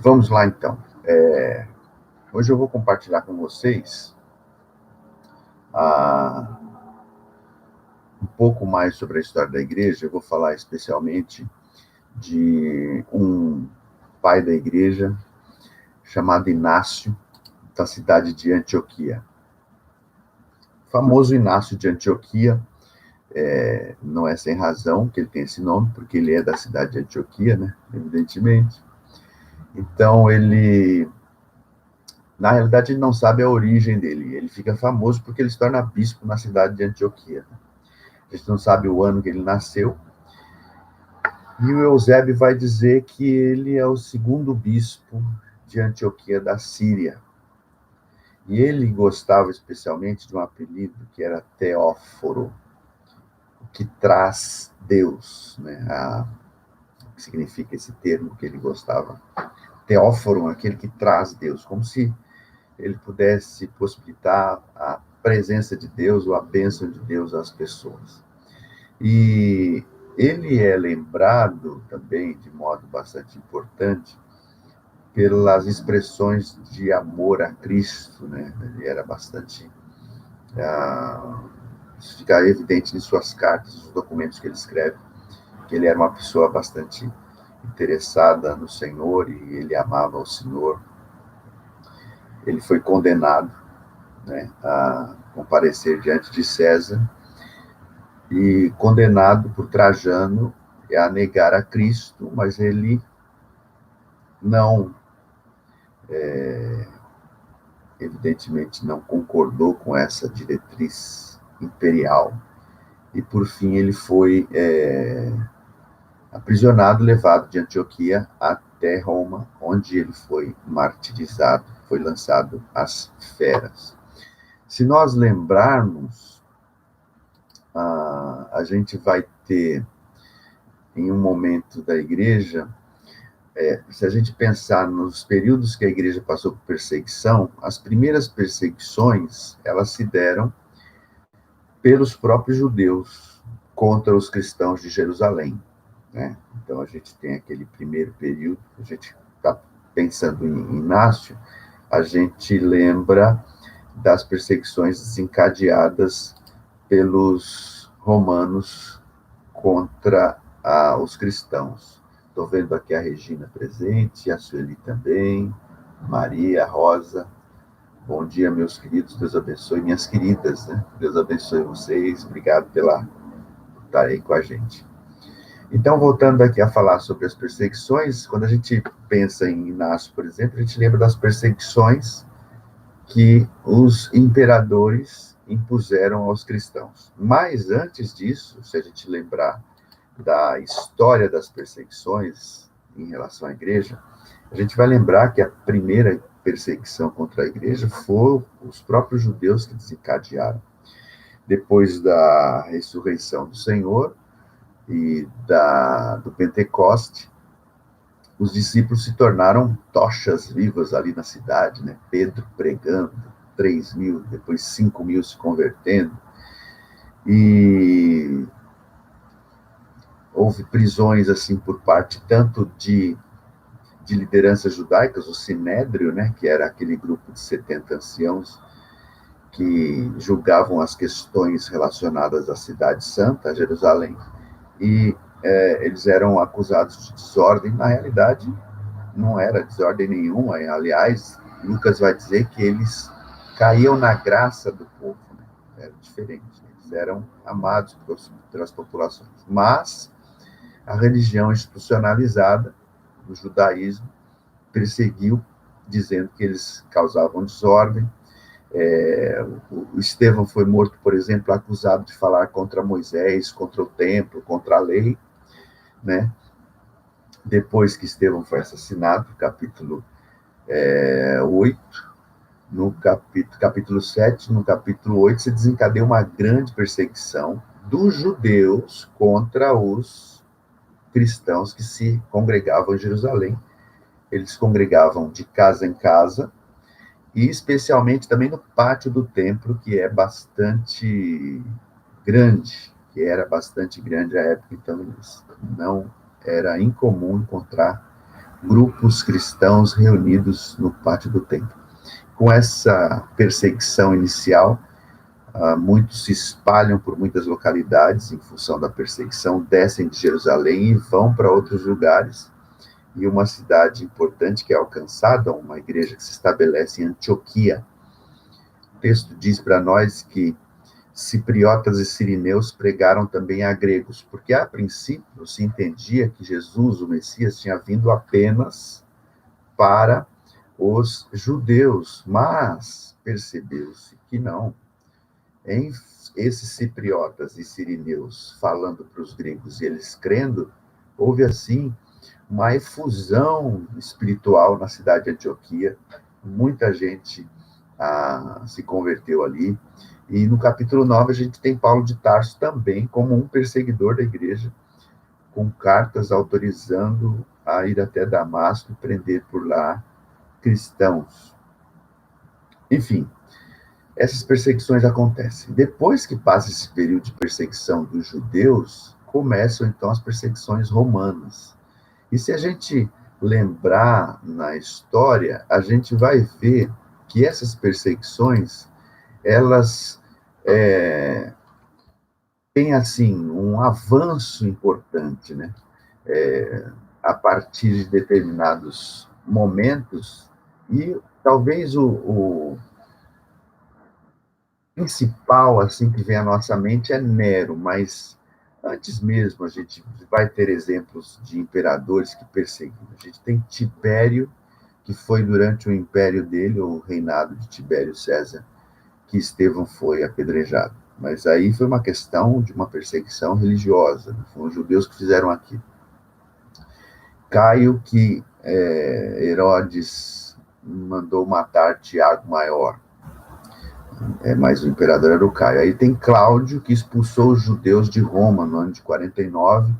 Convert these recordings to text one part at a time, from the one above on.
Vamos lá, então. Hoje eu vou compartilhar com vocês ah, um pouco mais sobre a história da igreja. Eu vou falar especialmente de um pai da igreja chamado Inácio, da cidade de Antioquia. O famoso Inácio de Antioquia, não é sem razão que ele tem esse nome, porque ele é da cidade de Antioquia, né? Evidentemente. Então, na realidade, ele não sabe a origem dele. Ele fica famoso porque ele se torna bispo na cidade de Antioquia. A gente não sabe o ano que ele nasceu. E o Eusébio vai dizer que ele é o segundo bispo de Antioquia da Síria. E ele gostava especialmente de um apelido que era Teóforo, que traz Deus, né? O que significa esse termo que ele gostava? Teóforo, aquele que traz Deus, como se ele pudesse possibilitar a presença de Deus ou a bênção de Deus às pessoas. E ele é lembrado também, de modo bastante importante, pelas expressões de amor a Cristo, né? Ele era bastante... isso fica evidente em suas cartas, nos documentos que ele escreve, que ele era uma pessoa bastante interessada no Senhor e ele amava o Senhor. Ele foi condenado, né, a comparecer diante de César e condenado por Trajano a negar a Cristo, mas ele não, evidentemente, não concordou com essa diretriz imperial e, por fim, ele foi aprisionado, levado de Antioquia até Roma, onde ele foi martirizado, foi lançado às feras. Se nós lembrarmos, a gente vai ter, em um momento da igreja, se a gente pensar nos períodos que a igreja passou por perseguição, as primeiras perseguições, elas se deram pelos próprios judeus contra os cristãos de Jerusalém, né? Então a gente tem aquele primeiro período, a gente está pensando em Inácio, a gente lembra das perseguições desencadeadas pelos romanos contra os cristãos. Estou vendo aqui a Regina presente, a Sueli também, Maria, Rosa. Bom dia, meus queridos, Deus abençoe, minhas queridas, né? Deus abençoe vocês, obrigado por estar aí com a gente. Então, voltando aqui a falar sobre as perseguições, quando a gente pensa em Inácio, por exemplo, a gente lembra das perseguições que os imperadores impuseram aos cristãos. Mas antes disso, se a gente lembrar da história das perseguições em relação à igreja, a gente vai lembrar que a primeira perseguição contra a igreja foram os próprios judeus que desencadearam. Depois da ressurreição do Senhor e do Pentecoste, os discípulos se tornaram tochas vivas ali na cidade, né? Pedro pregando, 3.000, depois 5.000 se convertendo, e houve prisões assim por parte tanto de lideranças judaicas, o Sinédrio, né, que era aquele grupo de 70 anciãos que julgavam as questões relacionadas à cidade santa, Jerusalém, e eles eram acusados de desordem. Na realidade, não era desordem nenhuma. Aliás, Lucas vai dizer que eles caíam na graça do povo, né? Era diferente. Eles eram amados pelas populações. Mas a religião institucionalizada, o judaísmo, perseguiu, dizendo que eles causavam desordem. O Estevão foi morto, por exemplo, acusado de falar contra Moisés, contra o templo, contra a lei, né? Depois que Estevão foi assassinado, capítulo 8, no capítulo 7, no capítulo 8, se desencadeia uma grande perseguição dos judeus contra os cristãos que se congregavam em Jerusalém. Eles congregavam de casa em casa, e especialmente também no pátio do templo, que é bastante grande, que era bastante grande à época, então não era incomum encontrar grupos cristãos reunidos no pátio do templo. Com essa perseguição inicial, muitos se espalham por muitas localidades em função da perseguição, descem de Jerusalém e vão para outros lugares. E uma cidade importante que é alcançada, uma igreja que se estabelece em Antioquia. O texto diz para nós que cipriotas e sirineus pregaram também a gregos, porque a princípio se entendia que Jesus, o Messias, tinha vindo apenas para os judeus, mas percebeu-se que não. Em esses cipriotas e sirineus falando para os gregos e eles crendo, houve assim uma efusão espiritual na cidade de Antioquia, muita gente se converteu ali, e no capítulo 9 a gente tem Paulo de Tarso também como um perseguidor da igreja, com cartas autorizando a ir até Damasco e prender por lá cristãos. Enfim, essas perseguições acontecem. Depois que passa esse período de perseguição dos judeus, começam então as perseguições romanas. E se a gente lembrar na história, a gente vai ver que essas perseguições, elas têm, assim, um avanço importante, né? A partir de determinados momentos, e talvez o principal, assim, que vem à nossa mente é Nero, mas antes mesmo a gente vai ter exemplos de imperadores que perseguiram. A gente tem Tibério, que foi durante o império dele, o reinado de Tibério César, que Estevão foi apedrejado. Mas aí foi uma questão de uma perseguição religiosa, né? Foram os judeus que fizeram aquilo. Caio, que Herodes mandou matar Tiago Maior, mas o imperador era o Caio. Aí tem Cláudio, que expulsou os judeus de Roma no ano de 49.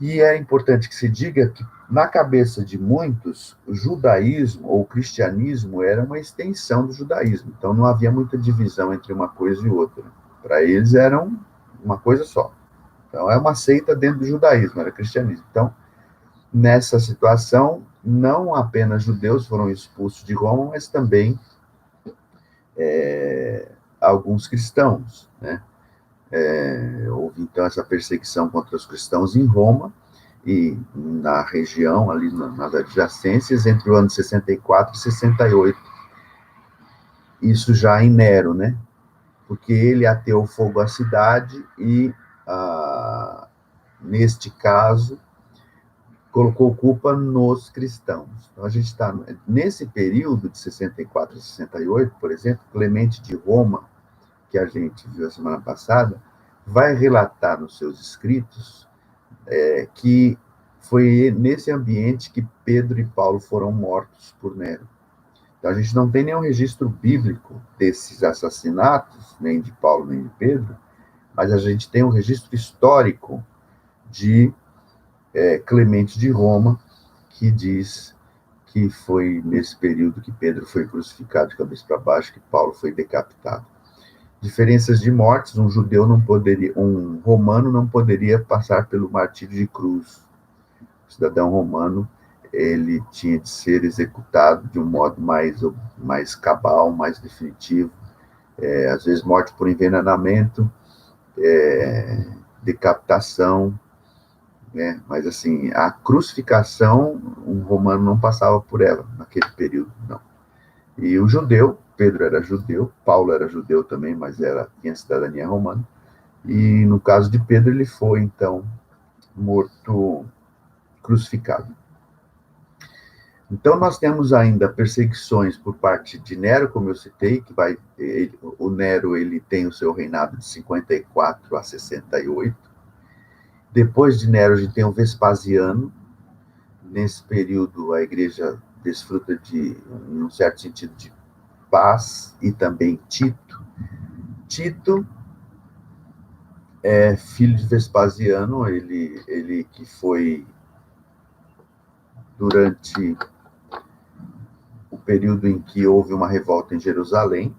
E é importante que se diga que, na cabeça de muitos, o judaísmo ou o cristianismo era uma extensão do judaísmo. Então não havia muita divisão entre uma coisa e outra. Para eles era uma coisa só. Então é uma seita dentro do judaísmo, era cristianismo. Então, nessa situação, não apenas judeus foram expulsos de Roma, mas também alguns cristãos, né? Houve então essa perseguição contra os cristãos em Roma e na região, ali nas adjacências, entre o ano 64 e 68. Isso já em Nero, né? Porque ele ateou fogo à cidade e, neste caso, colocou culpa nos cristãos. Então, a gente está nesse período de 64 a 68, por exemplo, Clemente de Roma, que a gente viu a semana passada, vai relatar nos seus escritos que foi nesse ambiente que Pedro e Paulo foram mortos por Nero. Então, a gente não tem nenhum registro bíblico desses assassinatos, nem de Paulo, nem de Pedro, mas a gente tem um registro histórico de Clemente de Roma, que diz que foi nesse período que Pedro foi crucificado de cabeça para baixo, que Paulo foi decapitado. Diferenças de mortes, um romano não poderia passar pelo martírio de cruz. O cidadão romano, ele tinha de ser executado de um modo mais cabal, mais definitivo, às vezes morte por envenenamento, decapitação, né? Mas assim, a crucificação, um romano não passava por ela naquele período, não. E o judeu, Pedro era judeu, Paulo era judeu também, mas tinha cidadania romana. E no caso de Pedro, ele foi, então, morto, crucificado. Então, nós temos ainda perseguições por parte de Nero, como eu citei, o Nero ele tem o seu reinado de 54 a 68. Depois de Nero, a gente tem o Vespasiano. Nesse período, a igreja desfruta de, em um certo sentido, de paz, e também Tito. Tito é filho de Vespasiano, ele que foi, durante o período em que houve uma revolta em Jerusalém,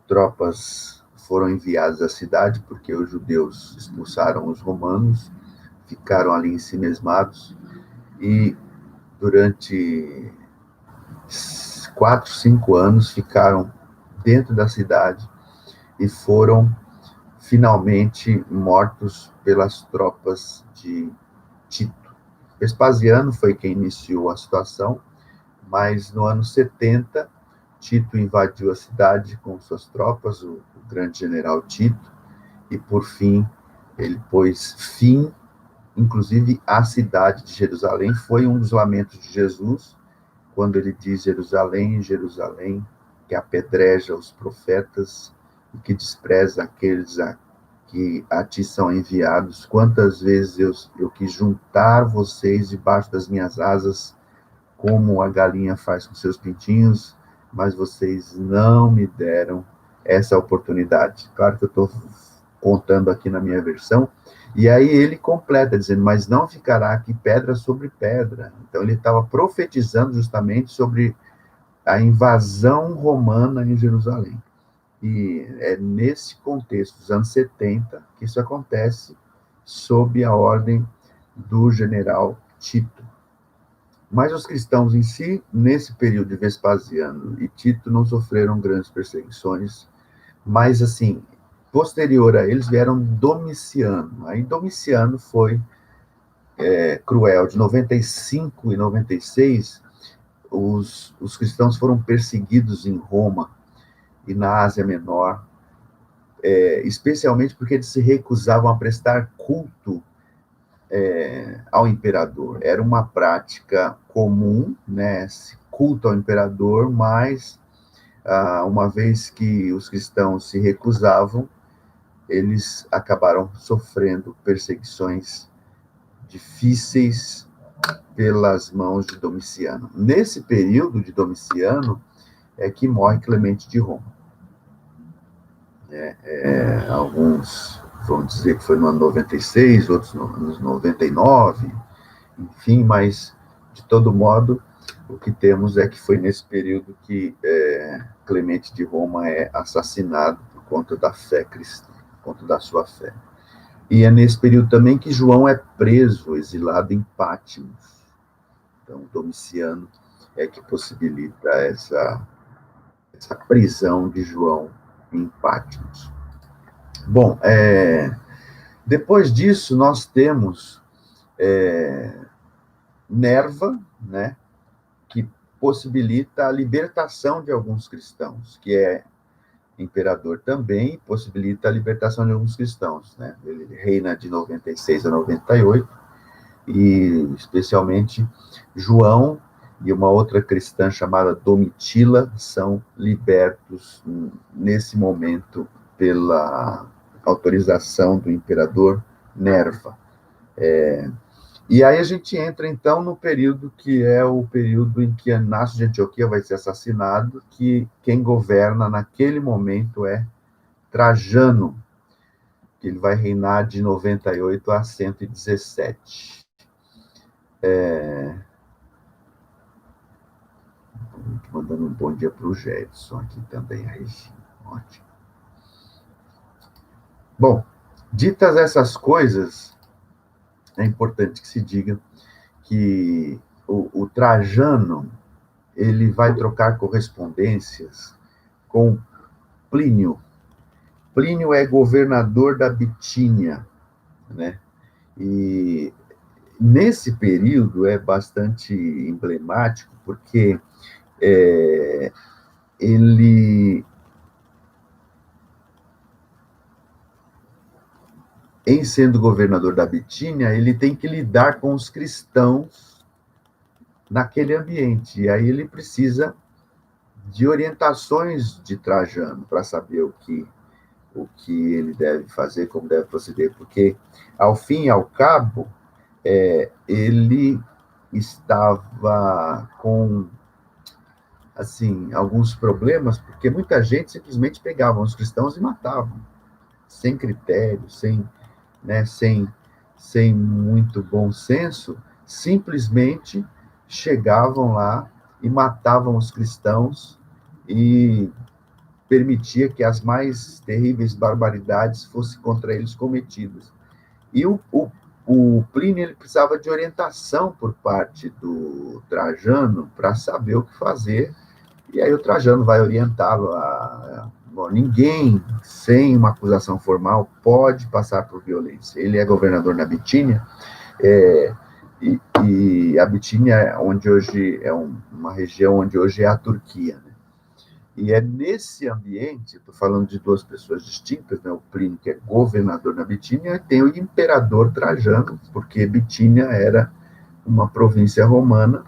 tropas foram enviadas à cidade, porque os judeus expulsaram os romanos, ficaram ali ensimesmados, e durante 4, 5 anos ficaram dentro da cidade e foram finalmente mortos pelas tropas de Tito. Vespasiano foi quem iniciou a situação, mas no ano 70, Tito invadiu a cidade com suas tropas, o grande general Tito, e por fim ele pôs fim, inclusive, à cidade de Jerusalém. Foi um dos lamentos de Jesus, quando ele diz: Jerusalém, Jerusalém, que apedreja os profetas e que despreza aqueles que a ti são enviados. Quantas vezes eu quis juntar vocês debaixo das minhas asas, como a galinha faz com seus pintinhos, mas vocês não me deram essa oportunidade. Claro que eu estou contando aqui na minha versão, e aí ele completa, dizendo: mas não ficará aqui pedra sobre pedra. Então ele estava profetizando justamente sobre a invasão romana em Jerusalém. E é nesse contexto, dos anos 70, que isso acontece, sob a ordem do general Tito. Mas os cristãos em si, nesse período de Vespasiano e Tito, não sofreram grandes perseguições, mas, assim, posterior a eles vieram Domiciano. Aí Domiciano foi cruel. De 95 e 96, os cristãos foram perseguidos em Roma e na Ásia Menor, especialmente porque eles se recusavam a prestar culto ao imperador. Era uma prática comum, né, esse culto ao imperador, mas uma vez que os cristãos se recusavam, eles acabaram sofrendo perseguições difíceis pelas mãos de Domiciano. Nesse período de Domiciano é que morre Clemente de Roma. Alguns vão dizer que foi no ano 96, outros no ano 99, enfim, mas, de todo modo, o que temos é que foi nesse período que Clemente de Roma é assassinado por conta da fé cristã, por conta da sua fé. E é nesse período também que João é preso, exilado em Patmos. Então, Domiciano é que possibilita essa prisão de João em Patmos. Bom, depois disso, nós temos Nerva, né, que possibilita a libertação de alguns cristãos, que é imperador também, possibilita a libertação de alguns cristãos, né? Ele reina de 96 a 98, e especialmente João e uma outra cristã chamada Domitila são libertos nesse momento pela autorização do imperador Nerva. E aí a gente entra, então, no período que é o período em que Inácio de Antioquia vai ser assassinado, que quem governa naquele momento é Trajano, que ele vai reinar de 98 a 117. Mandando um bom dia para o Jedson aqui também, a Regina. Ótimo. Bom, ditas essas coisas, é importante que se diga que o Trajano ele vai trocar correspondências com Plínio. Plínio é governador da Bitínia, né? E nesse período é bastante emblemático, porque ele, em sendo governador da Bitínia, ele tem que lidar com os cristãos naquele ambiente, e aí ele precisa de orientações de Trajano para saber o que ele deve fazer, como deve proceder, porque, ao fim e ao cabo, ele estava com, assim, alguns problemas, porque muita gente simplesmente pegava os cristãos e matavam, sem critério, sem muito bom senso, simplesmente chegavam lá e matavam os cristãos e permitia que as mais terríveis barbaridades fossem contra eles cometidas. E o o Plínio ele precisava de orientação por parte do Trajano para saber o que fazer, e aí o Trajano vai orientá-lo bom, ninguém sem uma acusação formal pode passar por violência. Ele é governador na Bitínia, é, e a Bitínia, onde hoje é uma região onde hoje é a Turquia, né? E é nesse ambiente, estou falando de duas pessoas distintas, né? O Plínio, que é governador na Bitínia, e tem o imperador Trajano, porque Bitínia era uma província romana.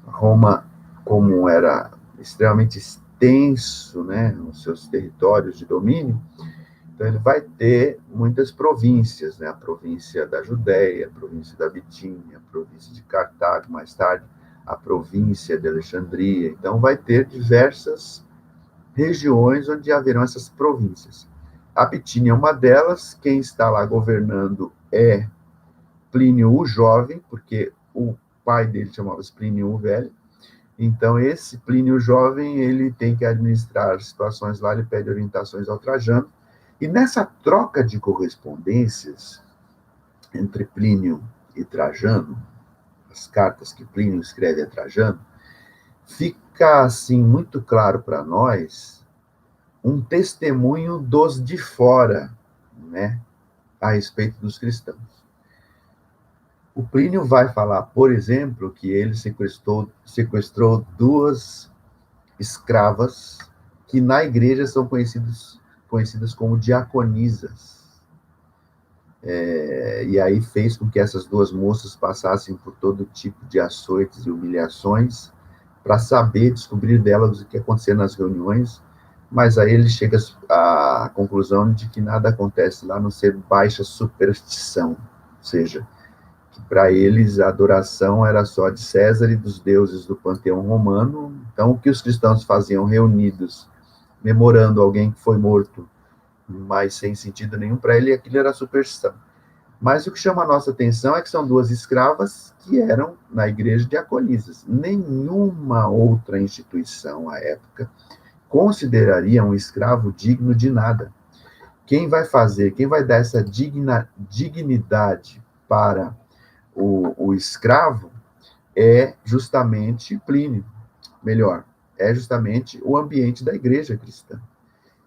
Roma, como era extremamente extenso, né, nos seus territórios de domínio, então ele vai ter muitas províncias, né, a província da Judéia, a província da Bitínia, a província de Cartago, mais tarde, a província de Alexandria. Então vai ter diversas regiões onde haverão essas províncias. A Bitínia é uma delas, quem está lá governando é Plínio o Jovem, porque o pai dele chamava-se Plínio o Velho. Então, esse Plínio Jovem, ele tem que administrar situações lá, ele pede orientações ao Trajano, e nessa troca de correspondências entre Plínio e Trajano, as cartas que Plínio escreve a Trajano, fica, assim, muito claro para nós um testemunho dos de fora, né, a respeito dos cristãos. O Plínio vai falar, por exemplo, que ele sequestrou duas escravas que na igreja são conhecidas como diaconisas. E aí fez com que essas duas moças passassem por todo tipo de açoites e humilhações para saber, descobrir delas o que acontecia nas reuniões, mas aí ele chega à conclusão de que nada acontece lá, a não ser baixa superstição, ou seja, que para eles a adoração era só de César e dos deuses do panteão romano. Então, o que os cristãos faziam reunidos, memorando alguém que foi morto, mas sem sentido nenhum para ele, aquilo era superstição. Mas o que chama a nossa atenção é que são duas escravas que eram, na igreja, diaconisas. Nenhuma outra instituição, à época, consideraria um escravo digno de nada. Quem vai dar essa dignidade para o escravo é justamente Plínio, melhor, é justamente o ambiente da igreja cristã.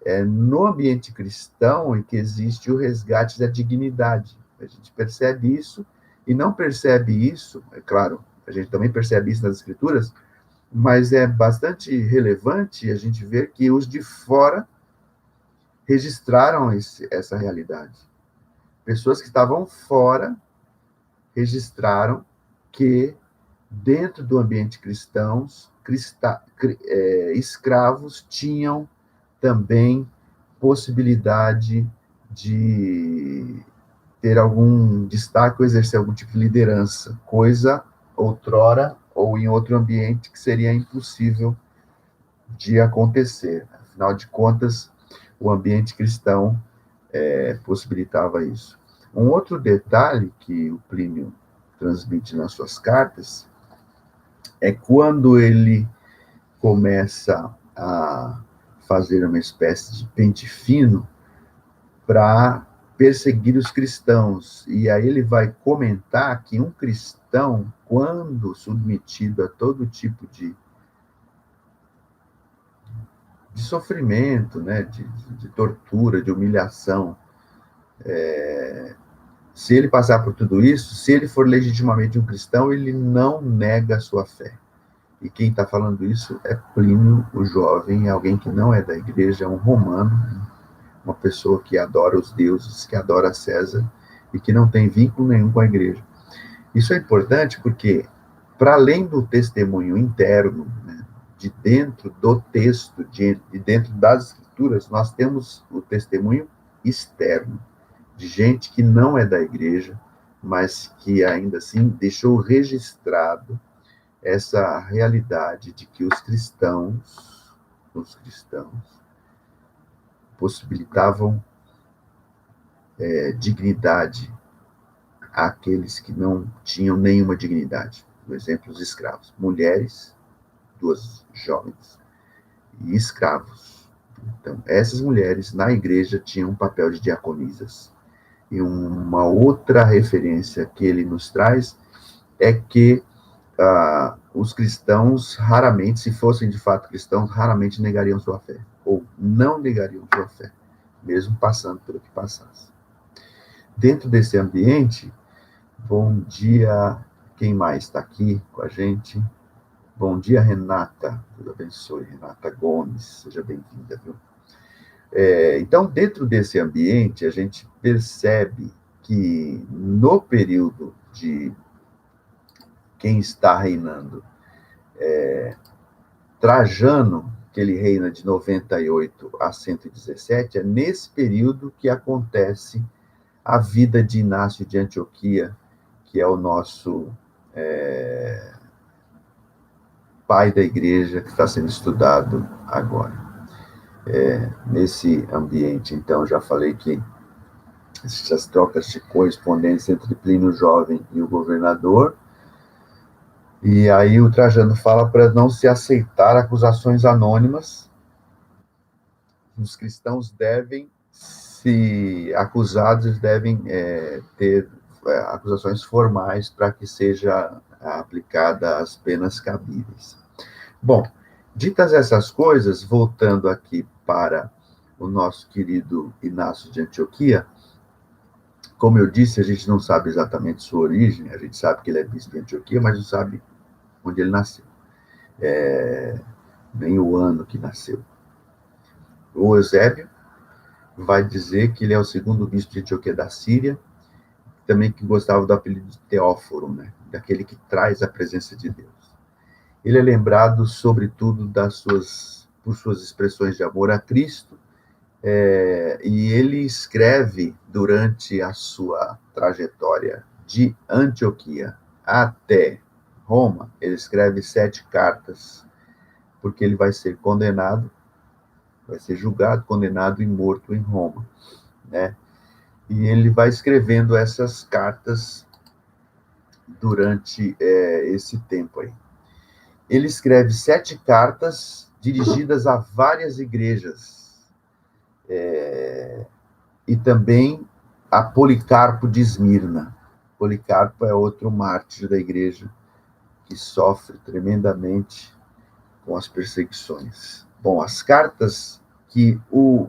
É no ambiente cristão em que existe o resgate da dignidade. A gente percebe isso, e não percebe isso, é claro, a gente também percebe isso nas escrituras, mas é bastante relevante a gente ver que os de fora registraram essa realidade. Pessoas que estavam fora registraram que dentro do ambiente cristão, escravos tinham também possibilidade de ter algum destaque ou exercer algum tipo de liderança, coisa outrora ou em outro ambiente que seria impossível de acontecer. Afinal de contas, o ambiente cristão possibilitava isso. Um outro detalhe que o Plínio transmite nas suas cartas é quando ele começa a fazer uma espécie de pente fino para perseguir os cristãos. E aí ele vai comentar que um cristão, quando submetido a todo tipo de sofrimento, né, de tortura, de humilhação, se ele passar por tudo isso, se ele for legitimamente um cristão, ele não nega a sua fé. E quem está falando isso é Plínio o Jovem, alguém que não é da igreja, é um romano, uma pessoa que adora os deuses, que adora César e que não tem vínculo nenhum com a igreja. Isso é importante porque, para além do testemunho interno, né, de dentro do texto, de dentro das escrituras, nós temos o testemunho externo, de gente que não é da igreja, mas que ainda assim deixou registrado essa realidade de que os cristãos possibilitavam dignidade àqueles que não tinham nenhuma dignidade. Por exemplo, os escravos, mulheres, duas jovens, e escravos. Então, essas mulheres na igreja tinham um papel de diaconisas. E uma outra referência que ele nos traz é que os cristãos raramente, se fossem de fato cristãos, raramente negariam sua fé, ou não negariam sua fé, mesmo passando pelo que passasse. Dentro desse ambiente, bom dia, quem mais está aqui com a gente? Bom dia, Renata, Deus abençoe, Renata Gomes, seja bem-vinda, viu? Então, dentro desse ambiente, a gente percebe que no período de quem está reinando, Trajano, que ele reina de 98 a 117, é nesse período que acontece a vida de Inácio de Antioquia, que é o nosso pai da igreja, que está sendo estudado agora. Nesse ambiente, então, já falei que essas trocas de correspondência entre Plínio Jovem e o governador, e aí o Trajano fala para não se aceitar acusações anônimas. Os cristãos devem, se acusados, devem ter acusações formais para que seja aplicada as penas cabíveis. Bom, ditas essas coisas, voltando aqui para o nosso querido Inácio de Antioquia, como eu disse, a gente não sabe exatamente sua origem, a gente sabe que ele é bispo de Antioquia, mas não sabe onde ele nasceu, nem o ano que nasceu. O Eusébio vai dizer que ele é o segundo bispo de Antioquia da Síria, também que gostava do apelido de Teóforo, né? Daquele que traz a presença de Deus. Ele é lembrado, sobretudo, por suas expressões de amor a Cristo, e ele escreve, durante a sua trajetória de Antioquia até Roma, ele escreve 7 cartas, porque ele vai ser condenado, vai ser julgado, condenado e morto em Roma, né? E ele vai escrevendo essas cartas durante esse tempo aí. Ele escreve 7 cartas dirigidas a várias igrejas, e também a Policarpo de Esmirna. Policarpo é outro mártir da igreja que sofre tremendamente com as perseguições. Bom, as cartas que o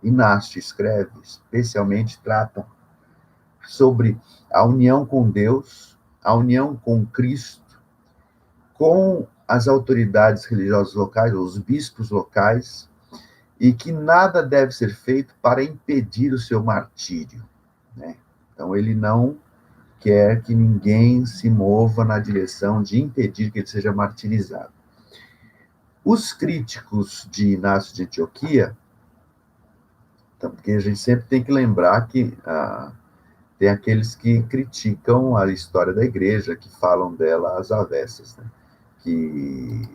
Inácio escreve, especialmente, tratam sobre a união com Deus, a união com Cristo, com as autoridades religiosas locais, os bispos locais, e que nada deve ser feito para impedir o seu martírio, né? Então, ele não quer que ninguém se mova na direção de impedir que ele seja martirizado. Os críticos de Inácio de Antioquia, porque a gente sempre tem que lembrar que tem aqueles que criticam a história da igreja, que falam dela às avessas, né? Que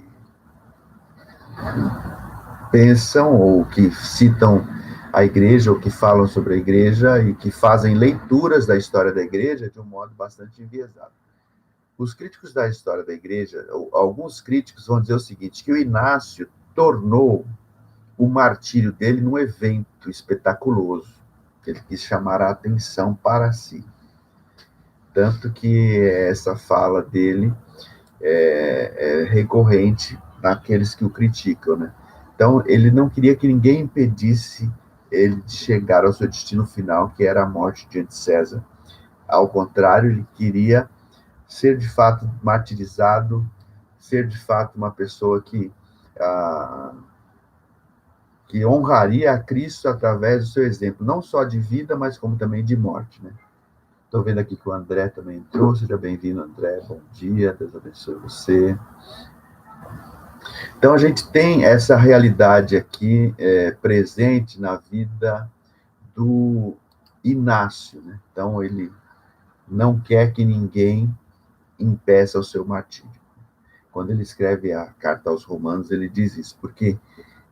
pensam ou que citam a igreja, ou que falam sobre a igreja e que fazem leituras da história da igreja de um modo bastante enviesado. Os críticos da história da igreja, alguns críticos vão dizer o seguinte, que o Inácio tornou o martírio dele num evento espetaculoso, que ele quis chamar a atenção para si. Tanto que essa fala dele é recorrente naqueles que o criticam, né? Então, ele não queria que ninguém impedisse ele de chegar ao seu destino final, que era a morte diante de César. Ao contrário, ele queria ser de fato martirizado, ser de fato uma pessoa que honraria a Cristo através do seu exemplo, não só de vida, mas como também de morte, né? Estou vendo aqui que o André também entrou. Seja bem-vindo, André. Bom dia, Deus abençoe você. Então, a gente tem essa realidade aqui presente na vida do Inácio, né? Então, ele não quer que ninguém impeça o seu martírio. Quando ele escreve a carta aos Romanos, ele diz isso, porque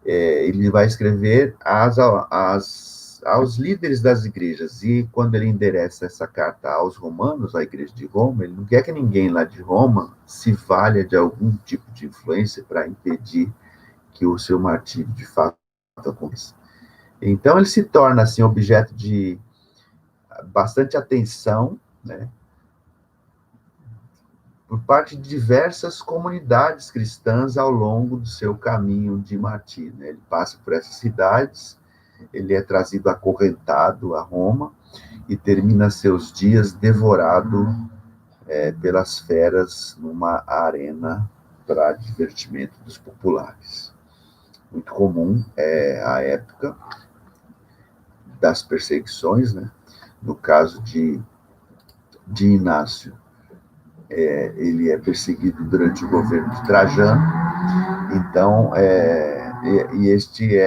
ele vai escrever aos líderes das igrejas, e quando ele endereça essa carta aos romanos, à igreja de Roma, ele não quer que ninguém lá de Roma se valha de algum tipo de influência para impedir que o seu martírio de fato aconteça. Então ele se torna assim objeto de bastante atenção, né, por parte de diversas comunidades cristãs ao longo do seu caminho de martírio, né? Ele passa por essas cidades, ele é trazido acorrentado a Roma e termina seus dias devorado pelas feras numa arena para divertimento dos populares. Muito comum a época das perseguições, né? No caso de Inácio, ele é perseguido durante o governo de Trajano, então, este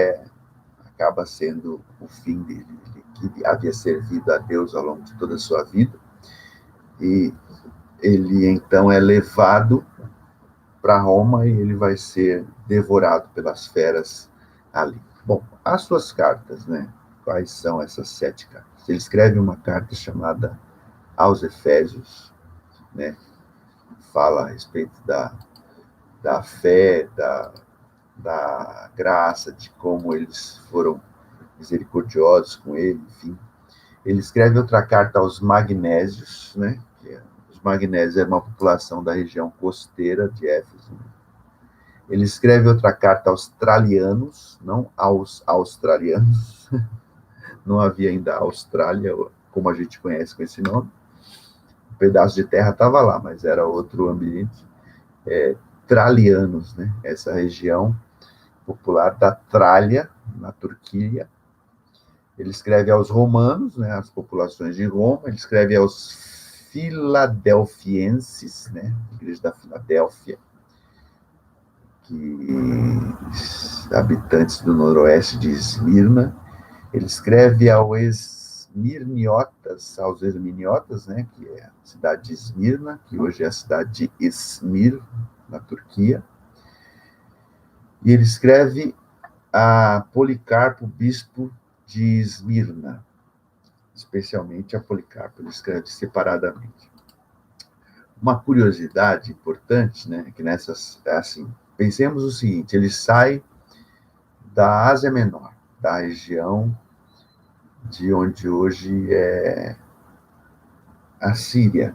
acaba sendo o fim dele, que havia servido a Deus ao longo de toda a sua vida, e ele então é levado para Roma e ele vai ser devorado pelas feras ali. Bom, as suas cartas, né? Quais são essas 7 cartas? Ele escreve uma carta chamada aos Efésios, né? Fala a respeito da fé, da graça, de como eles foram misericordiosos com ele, enfim. Ele escreve outra carta aos magnésios, né? Os magnésios é uma população da região costeira de Éfeso. Ele escreve outra carta aos tralianos, não aos australianos. Não havia ainda a Austrália, como a gente conhece com esse nome. Um pedaço de terra estava lá, mas era outro ambiente. Tralianos, né? Essa região popular da Trália, na Turquia. Ele escreve aos romanos, né, as populações de Roma. Ele escreve aos filadelfienses, né, igreja da Filadélfia, habitantes do noroeste de Esmirna. Ele escreve aos esmirniotas, né, que é a cidade de Esmirna, que hoje é a cidade de Izmir, na Turquia. E ele escreve a Policarpo, bispo de Esmirna, especialmente a Policarpo, ele escreve separadamente. Uma curiosidade importante, né, que nessas, assim, pensemos o seguinte, ele sai da Ásia Menor, da região de onde hoje é a Síria,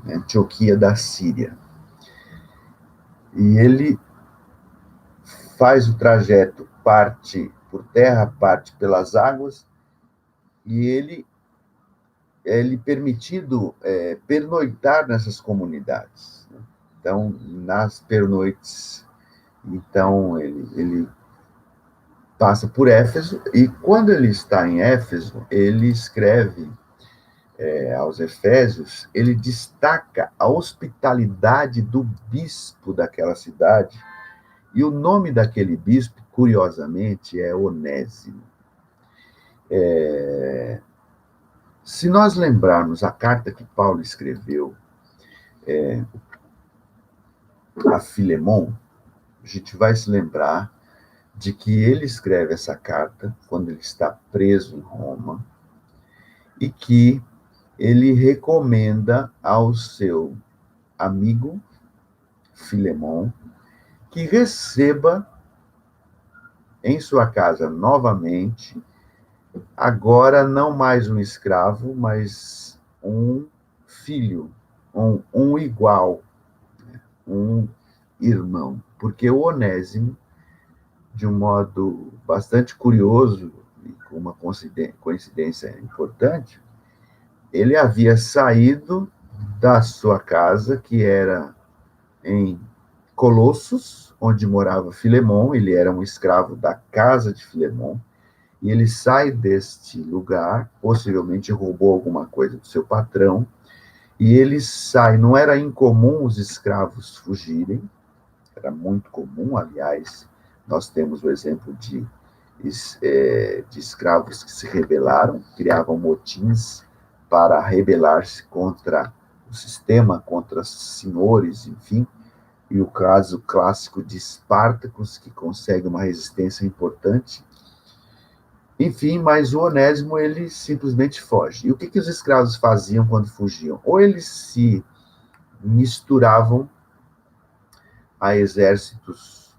né, Antioquia da Síria. E ele faz o trajeto, parte por terra, parte pelas águas, e ele permitido pernoitar nessas comunidades. Então, nas pernoites, então ele passa por Éfeso, e quando ele está em Éfeso, ele escreve aos Efésios, ele destaca a hospitalidade do bispo daquela cidade, e o nome daquele bispo, curiosamente, é Onésimo. Se nós lembrarmos a carta que Paulo escreveu a Filemon, a gente vai se lembrar de que ele escreve essa carta quando ele está preso em Roma e que ele recomenda ao seu amigo Filemon que receba em sua casa novamente, agora não mais um escravo, mas um filho, um igual, um irmão. Porque o Onésimo, de um modo bastante curioso e com uma coincidência importante, ele havia saído da sua casa, que era em Colossos, onde morava Filemon. Ele era um escravo da casa de Filemon, e ele sai deste lugar, possivelmente roubou alguma coisa do seu patrão, e ele sai. Não era incomum os escravos fugirem, era muito comum, aliás, nós temos o exemplo de escravos que se rebelaram, criavam motins para rebelar-se contra o sistema, contra senhores, enfim, e o caso clássico de Espartacus, que consegue uma resistência importante. Enfim, mas o Onésimo, ele simplesmente foge. E o que os escravos faziam quando fugiam? Ou eles se misturavam a exércitos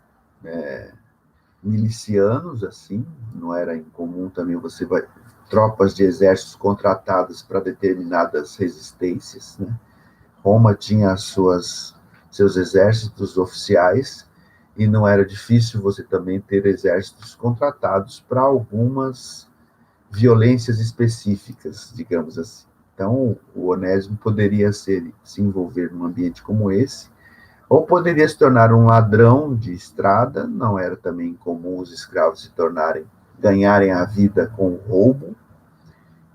milicianos, assim, não era incomum também você tropas de exércitos contratadas para determinadas resistências, né? Roma tinha seus exércitos oficiais, e não era difícil você também ter exércitos contratados para algumas violências específicas, digamos assim. Então, o Onésimo poderia se envolver num ambiente como esse, ou poderia se tornar um ladrão de estrada. Não era também comum os escravos ganharem a vida com o roubo,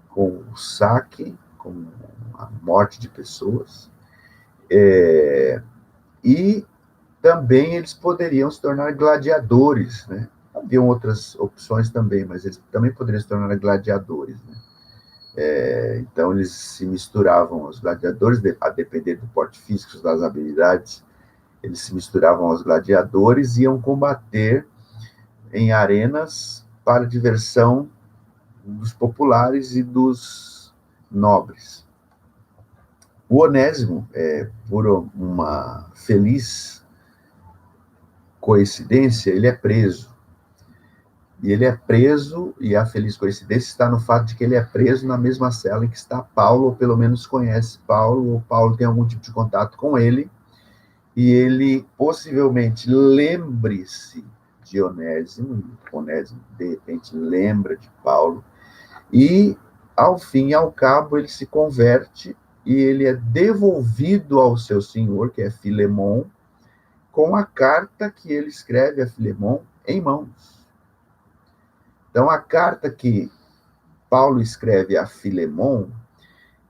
com o saque, com a morte de pessoas. E também eles poderiam se tornar gladiadores, né? Haviam outras opções também, mas eles também poderiam se tornar gladiadores, né? Então eles se misturavam, os gladiadores, a depender do porte físico, das habilidades, eles se misturavam aos gladiadores e iam combater em arenas para diversão dos populares e dos nobres. O Onésimo, por uma feliz coincidência, ele é preso. E ele é preso, e a feliz coincidência está no fato de que ele é preso na mesma cela em que está Paulo, ou pelo menos conhece Paulo, ou Paulo tem algum tipo de contato com ele, e ele possivelmente lembre-se de Onésimo, Onésimo de repente lembra de Paulo, e ao fim e ao cabo ele se converte e ele é devolvido ao seu senhor, que é Filemon, com a carta que ele escreve a Filemon em mãos. Então, a carta que Paulo escreve a Filemon,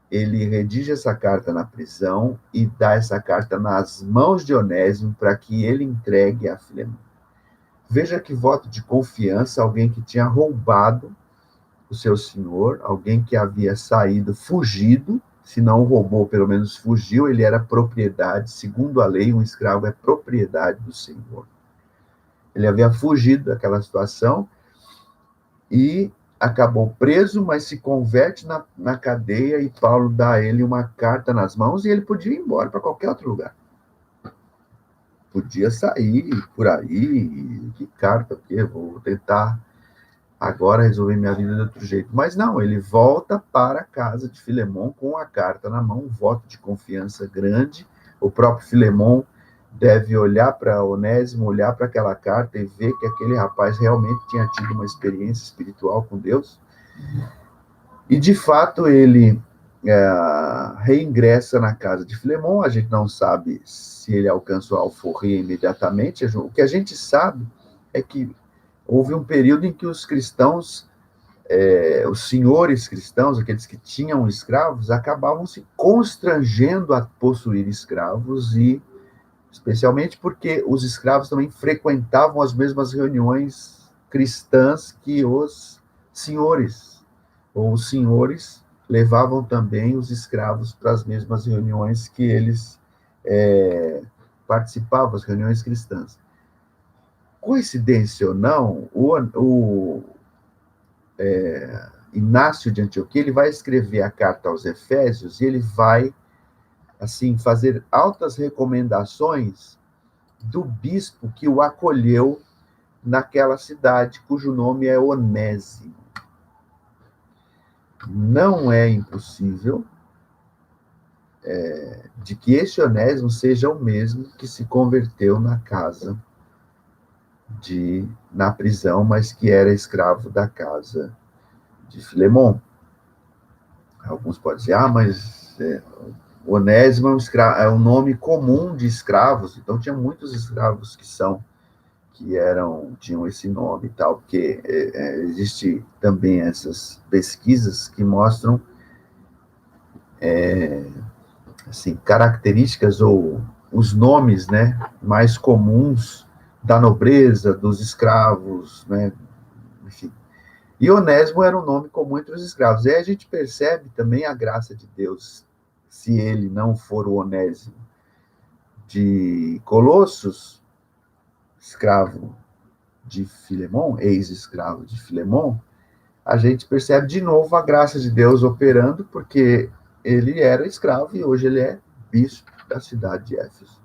ele redige essa carta na prisão e dá essa carta nas mãos de Onésimo para que ele entregue a Filemon. Veja que voto de confiança, alguém que tinha roubado o seu senhor, alguém que havia fugido, se não roubou, pelo menos fugiu, ele era propriedade, segundo a lei, um escravo é propriedade do senhor. Ele havia fugido daquela situação e acabou preso, mas se converte na cadeia, e Paulo dá a ele uma carta nas mãos, e ele podia ir embora para qualquer outro lugar. Podia sair por aí, que carta, porque vou tentar agora resolver minha vida de outro jeito. Mas não, ele volta para a casa de Filemon com a carta na mão, um voto de confiança grande. O próprio Filemon deve olhar para Onésimo, olhar para aquela carta e ver que aquele rapaz realmente tinha tido uma experiência espiritual com Deus. E, de fato, ele reingressa na casa de Filemon. A gente não sabe se ele alcançou a alforria imediatamente. O que a gente sabe é que houve um período em que os cristãos, os senhores cristãos, aqueles que tinham escravos, acabavam se constrangendo a possuir escravos, e especialmente porque os escravos também frequentavam as mesmas reuniões cristãs que os senhores, ou os senhores levavam também os escravos para as mesmas reuniões que eles participavam, as reuniões cristãs. Coincidência ou não, o Inácio de Antioquia, ele vai escrever a carta aos Efésios e ele vai, assim, fazer altas recomendações do bispo que o acolheu naquela cidade, cujo nome é Onésimo. Não é impossível de que esse Onésimo seja o mesmo que se converteu na casa na prisão, mas que era escravo da casa de Filemon. Alguns podem dizer, mas Onésimo é um nome comum de escravos, então tinha muitos escravos tinham esse nome e tal, porque existe também essas pesquisas que mostram assim, características ou os nomes, né, mais comuns da nobreza, dos escravos, né, enfim. E Onésimo era um nome comum entre os escravos. E aí a gente percebe também a graça de Deus, se ele não for o Onésimo de Colossos, escravo de Filemon, ex-escravo de Filemon, a gente percebe de novo a graça de Deus operando, porque ele era escravo e hoje ele é bispo da cidade de Éfeso.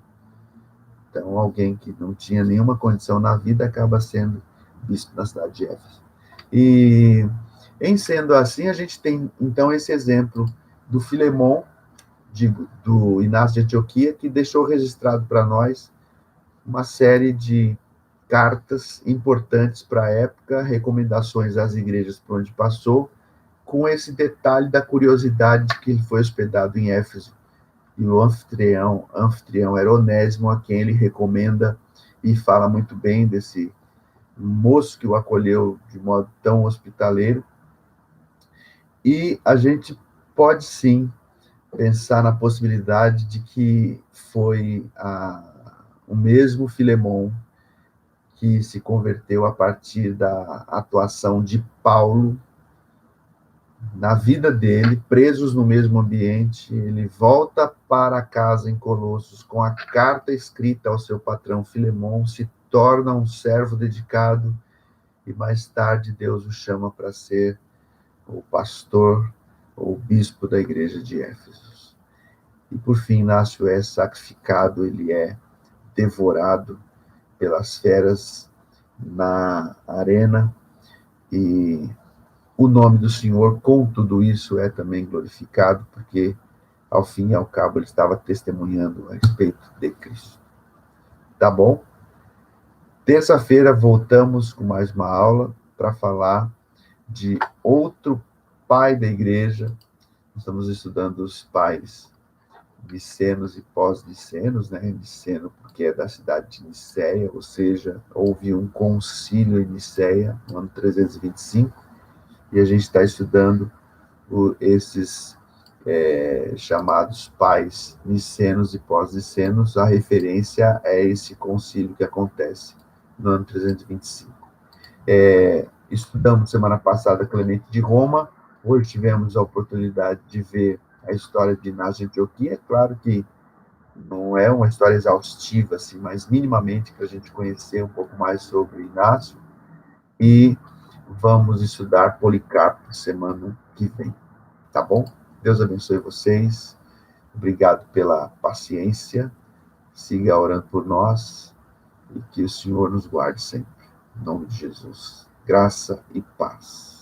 Então, alguém que não tinha nenhuma condição na vida acaba sendo bispo da cidade de Éfeso. E Em sendo assim, a gente tem, então, esse exemplo do Filemon, do Inácio de Antioquia, que deixou registrado para nós uma série de cartas importantes para a época, recomendações às igrejas por onde passou, com esse detalhe da curiosidade de que ele foi hospedado em Éfeso. E o anfitrião era Onésimo, a quem ele recomenda e fala muito bem desse moço que o acolheu de modo tão hospitaleiro. E a gente pode sim pensar na possibilidade de que foi o mesmo Filemon que se converteu a partir da atuação de Paulo na vida dele, presos no mesmo ambiente. Ele volta para casa em Colossos com a carta escrita ao seu patrão Filemon, se torna um servo dedicado e mais tarde Deus o chama para ser o pastor ou bispo da igreja de Éfeso. E por fim, Inácio é sacrificado, ele é devorado pelas feras na arena, e o nome do Senhor, com tudo isso, é também glorificado, porque, ao fim e ao cabo, ele estava testemunhando a respeito de Cristo. Tá bom? Terça-feira voltamos com mais uma aula para falar de outro pai da igreja. Estamos estudando os pais nicenos e pós-nicenos, né? Niceno porque é da cidade de Niceia, ou seja, houve um concílio em Niceia, no ano 325, e a gente está estudando esses chamados pais nicenos e pós-nicenos. A referência é esse concílio que acontece no ano 325. Estudamos semana passada Clemente de Roma, hoje tivemos a oportunidade de ver a história de Inácio de Antioquia. É claro que não é uma história exaustiva, assim, mas minimamente para a gente conhecer um pouco mais sobre Inácio. E vamos estudar Policarpo semana que vem, tá bom? Deus abençoe vocês, obrigado pela paciência, siga orando por nós e que o Senhor nos guarde sempre. Em nome de Jesus, graça e paz.